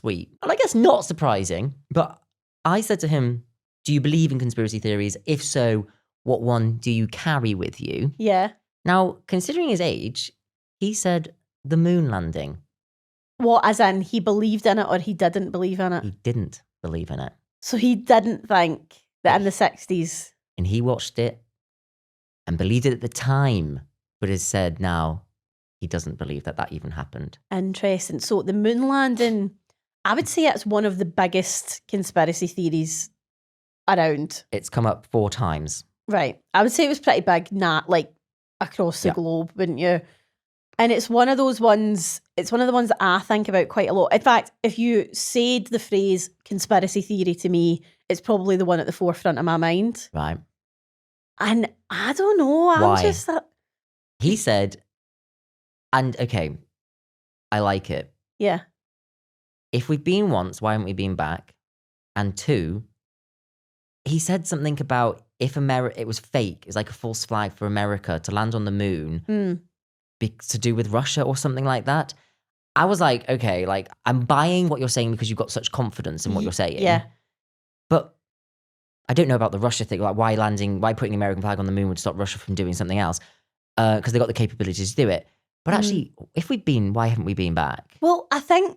tweet. And I guess not surprising, but I said to him, do you believe in conspiracy theories? If so, what one do you carry with you? Yeah. Now, considering his age, he said the moon landing. What, as in he believed in it or he didn't believe in it? He didn't believe in it. So he didn't think that in the 60s. And he watched it and believed it at the time, but has said now he doesn't believe that that even happened. Interesting. So the moon landing, I would say it's one of the biggest conspiracy theories around. It's come up 4 times. Right. I would say it was pretty big, like across the globe, wouldn't you? And it's one of the ones that I think about quite a lot. In fact, if you said the phrase conspiracy theory to me, it's probably the one at the forefront of my mind. Right. And I don't know. Why? He said, and okay, I like it. Yeah. If we've been once, why haven't we been back? And 2, he said something about if it was fake, it's like a false flag for America to land on the moon. To do with Russia or something like that. I was like, okay, like I'm buying what you're saying because you've got such confidence in what you're saying. Yeah. But I don't know about the Russia thing, like why putting the American flag on the moon would stop Russia from doing something else? Because they got the capabilities to do it. But actually, if we'd been, why haven't we been back? Well, I think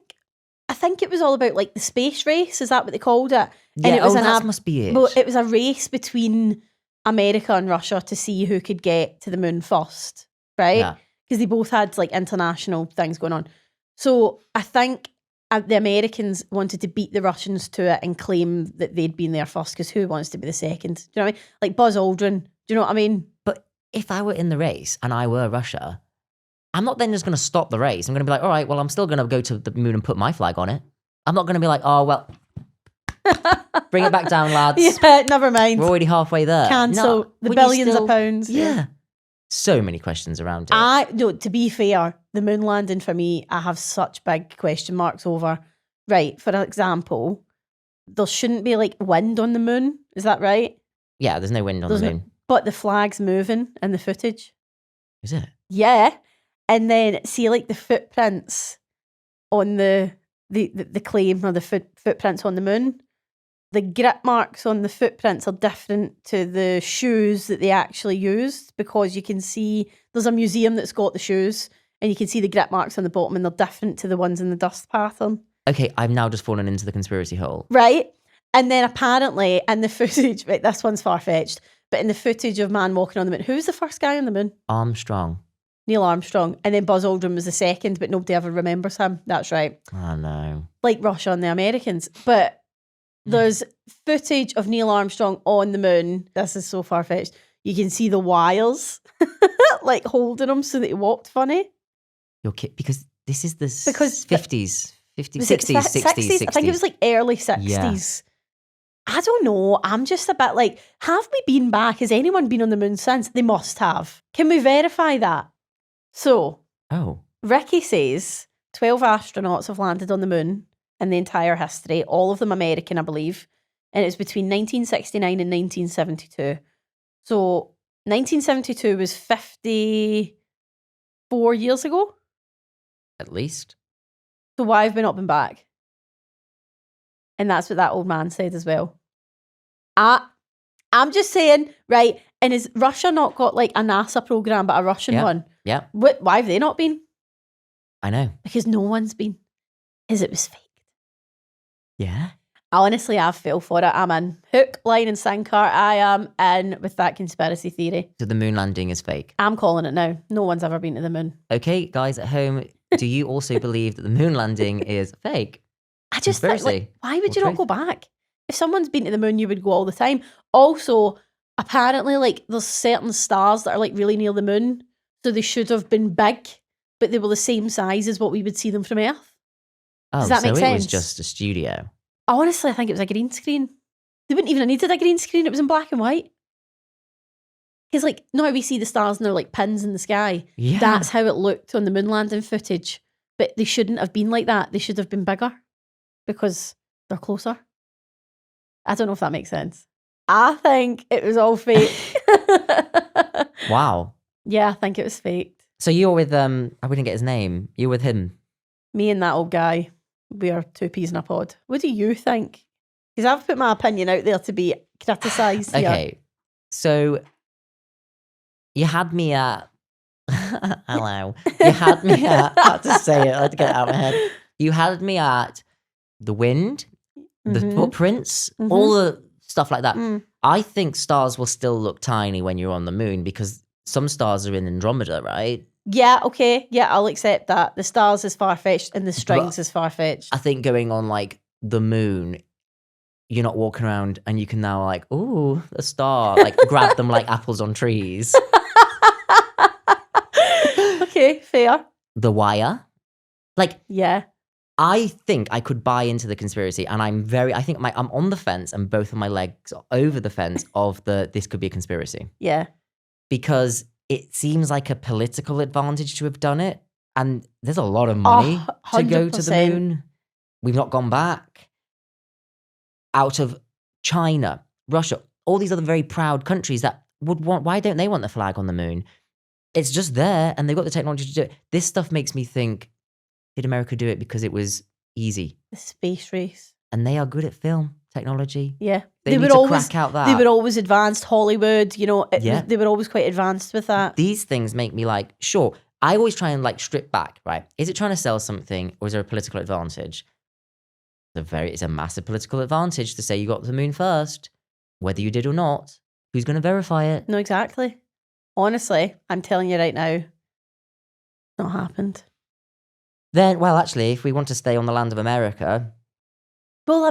it was all about like the space race. Is that what they called it? Yeah, and it was that must be it. Well, it was a race between America and Russia to see who could get to the moon first, right? Yeah. Because they both had like international things going on. So I think the Americans wanted to beat the Russians to it and claim that they'd been there first, because who wants to be the second? Do you know what I mean? Like Buzz Aldrin. Do you know what I mean? But if I were in the race and I were Russia, I'm not then just going to stop the race. I'm going to be like, all right, well, I'm still going to go to the moon and put my flag on it. I'm not going to be like, oh, well, bring it back down, lads. Yeah, never mind. We're already halfway there. Cancel the billions of pounds. Yeah. So many questions around it. No, to be fair, the moon landing for me, I have such big question marks over. Right, for example, there shouldn't be like wind on the moon. Is that right? Yeah, there's no wind on the moon. But the flag's moving in the footage. Is it? Yeah. And then see like the footprints on the claim, or the footprints on the moon. The grip marks on the footprints are different to the shoes that they actually used, because you can see there's a museum that's got the shoes and you can see the grip marks on the bottom, and they're different to the ones in the dust pattern. Okay, I've now just fallen into the conspiracy hole. Right. And then apparently in the footage, right, this one's far-fetched, but in the footage of man walking on the moon, who's the first guy on the moon? Armstrong. Neil Armstrong. And then Buzz Aldrin was the second, but nobody ever remembers him. That's right. Oh, no. Like Russia and the Americans. But there's footage of Neil Armstrong on the moon. This is so far-fetched. You can see the wires like holding him so that he walked funny. You're kidding? Because this is the 50s, 60s. I think it was like early 60s. Yeah. I don't know. I'm just a bit like, have we been back? Has anyone been on the moon since? They must have. Can we verify that? So, Ricky says 12 astronauts have landed on the moon in the entire history, all of them American, I believe. And it's between 1969 and 1972. So 1972 was 54 years ago. At least. So why have we not been back? And that's what that old man said as well. I'm just saying, right, and has Russia not got like a NASA program, but a Russian one? Yeah. Why have they not been? I know. Because no one's been. Because it was fake. Yeah. Honestly, I fell for it. I'm in. Hook, line and sinker. I am in with that conspiracy theory. So the moon landing is fake? I'm calling it now. No one's ever been to the moon. Okay, guys at home, do you also believe that the moon landing is fake? I just think, like, why would you not go back? If someone's been to the moon, you would go all the time. Also, apparently, like, there's certain stars that are, like, really near the moon, so they should have been big, but they were the same size as what we would see them from Earth. Does that make sense? It was just a studio. Honestly, I think it was a green screen. They wouldn't even have needed a green screen. It was in black and white. Because, like, now we see the stars and they're like pins in the sky. Yeah. That's how it looked on the moon landing footage. But they shouldn't have been like that. They should have been bigger because they're closer. I don't know if that makes sense. I think it was all fake. Wow. Yeah, I think it was fake. So you're with, I wouldn't get his name. You're with him. Me and that old guy. we are two peas in a pod. What do you think? Because I've put my opinion out there to be criticised here. Okay, so you had me at... Hello. You had me at... I had to say it. I had to get it out of my head. You had me at the wind, the footprints, all the stuff like that. I think stars will still look tiny when you're on the moon because some stars are in Andromeda, right? Yeah, okay. Yeah, I'll accept that. The stars is far-fetched and the strings is far-fetched. I think going on like the moon, you're not walking around and you can now like, ooh, a star. Like grab them like apples on trees. Okay, fair. The Wire. Like, yeah. I think I could buy into the conspiracy, and I'm on the fence, and both of my legs are over the fence of this could be a conspiracy. Yeah. Because it seems like a political advantage to have done it, and there's a lot of money to go to the moon. We've not gone back. Out of China, Russia, all these other very proud countries that would want, why don't they want the flag on the moon? It's just there, and they've got the technology to do it. This stuff makes me think, did America do it because it was easy? The space race. And they are good at film technology. Yeah. They need to crack out that. They were always advanced. Hollywood, they were always quite advanced with that. These things make me like, sure. I always try and like strip back, right? Is it trying to sell something or is there a political advantage? It's a massive political advantage to say you got to the moon first. Whether you did or not, who's going to verify it? No, exactly. Honestly, I'm telling you right now, it's not happened. Then, well, actually, if we want to stay on the land of America... Well,